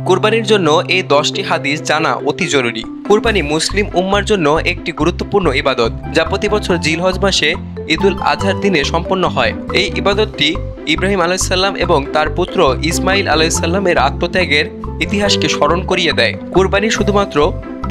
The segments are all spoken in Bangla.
কুরবানির জন্য এই 10টি হাদিস জানা অতি জরুরি। কুরবানি মুসলিম উম্মার জন্য একটি গুরুত্বপূর্ণ ইবাদত, যা প্রতি বছর জিলহজ মাসে ঈদুল আজহার দিনে সম্পন্ন হয়। এই ইবাদতটি ইব্রাহিম আলাইহিসসালাম এবং তার পুত্র ইসমাইল আলাইহিসসালামের আত্মত্যাগের ইতিহাসকে স্মরণ করিয়ে দেয়। কুরবানি শুধুমাত্র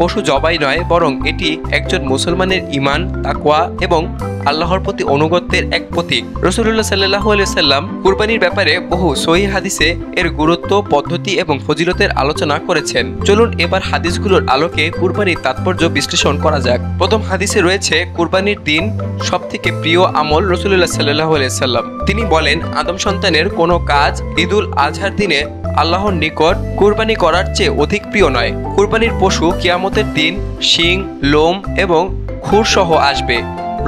পশু জবাই নয়, বরং এটি একজন মুসলমানের ঈমান, তাকওয়া এবং আল্লাহর প্রতি অনুগত্যের এক প্রতীক। রাসূলুল্লাহ সাল্লাল্লাহু আলাইহি ওয়াসাল্লাম কুরবানির ব্যাপারে বহু সহিহ হাদিসে এর গুরুত্ব, পদ্ধতি এবং ফজিলতের আলোচনা করেছেন। চলুন এবার হাদিসগুলোর আলোকে কুরবানির তাৎপর্য বিশ্লেষণ করা যাক। প্রথম হাদিসে রয়েছে, কুরবানির দিন সবথেকে প্রিয় আমল রাসূলুল্লাহ সাল্লাল্লাহু আলাইহি ওয়াসাল্লাম। তিনি বলেন, আদম সন্তানের কোনো কাজ ঈদুল আজহার দিনে আল্লাহর নিকট কুরবানি করার চেয়ে অধিক প্রিয় নয়। কুরবানির পশু কিয়ামতের দিন শিং, লোম এবং খুর সহ আসবে।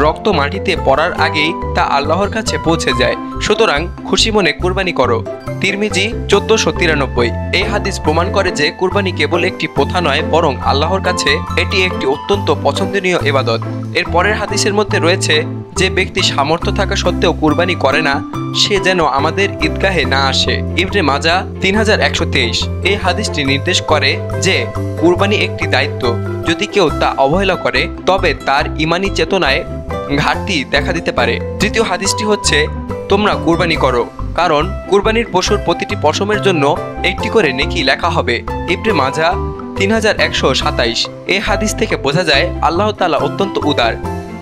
রক্ত মাটিতে পড়ার আগেই তা আল্লাহর কাছে পৌঁছে যায়। সুতরাং খুশি মনে কুরবানি করো। তিরমিজি 1493। এই হাদিস প্রমাণ করে যে কুরবানি কেবল একটি প্রথা নয়, বরং আল্লাহর কাছে এটি একটি অত্যন্ত পছন্দনীয় ইবাদত। এর পরের হাদিসের মধ্যে রয়েছে, যে ব্যক্তি সামর্থ্য থাকা সত্ত্বেও কুরবানি করে না, সে যেন আমাদের ঈদগাহে না আসে। ইবনে মাজাহ 3123। এই হাদিসটি নির্দেশ করে যে কুরবানি একটি দায়িত্ব। যদি কেউ তা অবহেলা করে, তবে তার ঈমানি চেতনায় ঘাটতি দেখা দিতে পারে। তৃতীয় হাদিসটি হচ্ছে, তোমরা কুরবানি করো, কারণ কুরবানির পশুর প্রতিটি পশমের জন্য একটি করে নেকি লেখা হবে। ইবনে মাজাহ 3127। এই হাদিস থেকে বোঝা যায় আল্লাহ তাআলা অত্যন্ত উদার।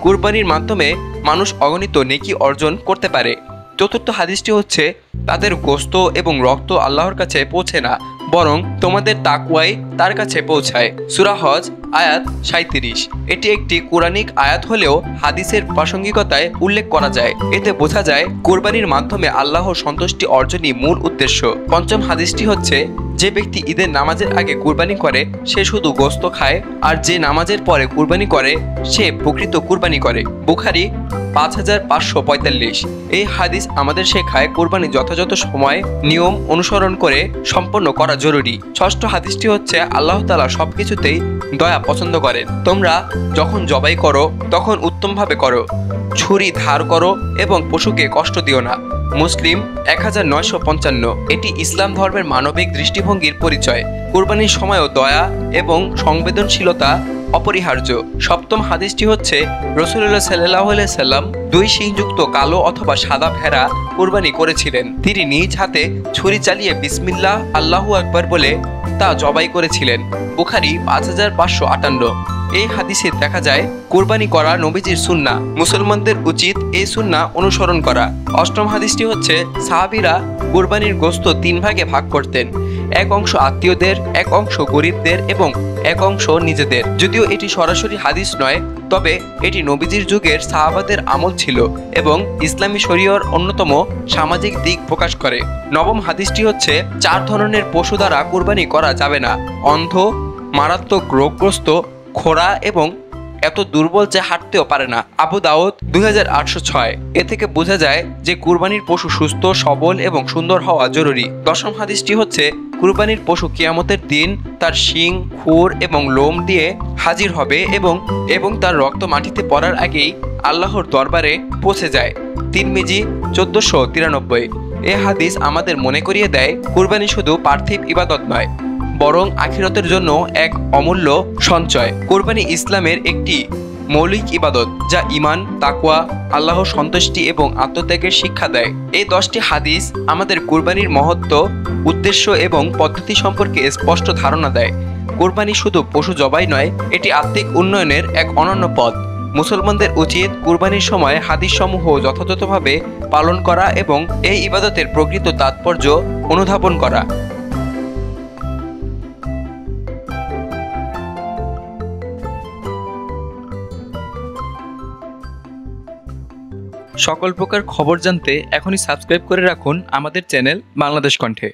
কুরবানির মাধ্যমে মানুষ অগণিত নেকি অর্জন করতে পারে। চতুর্থ হাদিসটি হচ্ছে, তাদের গোশত এবং রক্ত আল্লাহর কাছে পৌঁছে না, বরং তোমাদের তাকওয়াই তার কাছে পৌঁছায়। সূরা হজ আয়াত 37। এটি একটি কোরআনিক আয়াত হলেও হাদিসের প্রাসঙ্গিকতায় উল্লেখ করা যায়। এতে বোঝা যায় কুরবানির মাধ্যমে আল্লাহর সন্তুষ্টি অর্জনই মূল উদ্দেশ্য। পঞ্চম হাদিসটি হচ্ছে, যে ব্যক্তি ঈদের নামাজের আগে কুরবানি করে সে শুধু গোশত খায়, আর যে নামাজের পরে কুরবানি করে সে প্রকৃত কুরবানি করে। বুখারী 5545। এই হাদিস আমাদের শেখায় কুরবানি যথাযথ সময়, নিয়ম অনুসরণ করে সম্পন্ন করা জরুরি। ষষ্ঠ হাদিসটি হচ্ছে, আল্লাহ তাআলা সবকিছুতেই দয়া পছন্দ করেন। তোমরা যখন জবাই করো তখন উত্তমভাবে করো, ছুরি ধার করো এবং পশুকে কষ্ট দিও না। মুসলিম 1955। এটি ইসলাম ধর্মের মানবিক দৃষ্টিভঙ্গির পরিচয়। কুরবানির সময়ও দয়া এবং সংবেদনশীলতা অপরিহার্য। সপ্তম হাদিসটি হচ্ছে, রাসূলুল্লাহ সাল্লাল্লাহু আলাইহি সাল্লাম 2 শিংযুক্ত কালো অথবা সাদা ভেড়া কুরবানি করেছিলেন। তিনি নিজ হাতে ছুরি চালিয়ে বিসমিল্লাহ আল্লাহু আকবার বলে তা জবাই করেছিলেন। বুখারী 5558। এই হাদিসে দেখা যায় কুরবানি করা নবীজির সুন্নাহ। মুসলমানদের উচিত এই সুন্নাহ অনুসরণ করা। অষ্টম হাদিসটি হচ্ছে, সাহাবীরা কুরবানির গোশত 3 ভাগে ভাগ করতেন। এক অংশ আত্মীয়দের, এক অংশ গরিবদের এবং এক অংশ নিজেদের। যদিও এটি সরাসরি হাদিস নয়, তবে এটি নবীজির যুগের সাহাবাদের আমল ছিল এবং ইসলামী শরীয়র অন্যতম সামাজিক দিক প্রকাশ করে। নবম হাদিসটি হচ্ছে, 4 ধরনের পশু দ্বারা কুরবানি করা যাবে না: অন্ধ, মারাত্মক রোগগ্রস্ত, খোঁড়া এবং এত দুর্বল যে হাঁটতেও পারে না। আবু দাউদ 2806। এ থেকে বোঝা যায় যে কুরবানির পশু সুস্থ, সবল এবং সুন্দর হওয়া জরুরি। দশম হাদিসটি হচ্ছে, কুরবানির পশু কিয়ামতের দিন তার শিং, খুর এবং লোম দিয়ে হাজির হবে এবং তার রক্ত মাটিতে পড়ার আগেই আল্লাহর দরবারে পৌঁছে যায়। তিরমিজি 1493। এ হাদিস আমাদের মনে করিয়ে দেয় কুরবানি শুধু পার্থিব ইবাদত নয়, বরং আখিরাতের জন্য এক অমূল্য সঞ্চয়। কুরবানি ইসলামের একটি মৌলিক ইবাদত, যা ঈমান, তাকওয়া, আল্লাহর সন্তুষ্টি এবং আত্মত্যাগের শিক্ষা দেয়। এই 10টি হাদিস আমাদের কুরবানির মহত্ব, উদ্দেশ্য এবং পদ্ধতি সম্পর্কে স্পষ্ট ধারণা দেয়। কুরবানি শুধু পশু জবাই নয়, এটি আত্মিক উন্নয়নের এক অনন্য পথ। মুসলমানদের উচিত কুরবানির সময় হাদিসসমূহ যথাযথভাবে পালন করা এবং এই ইবাদতের প্রকৃত তাৎপর্য অনুধাবন করা। সকল প্রকার খবর জানতে এখনই সাবস্ক্রাইব করে রাখুন আমাদের চ্যানেল বাংলাদেশ কণ্ঠে।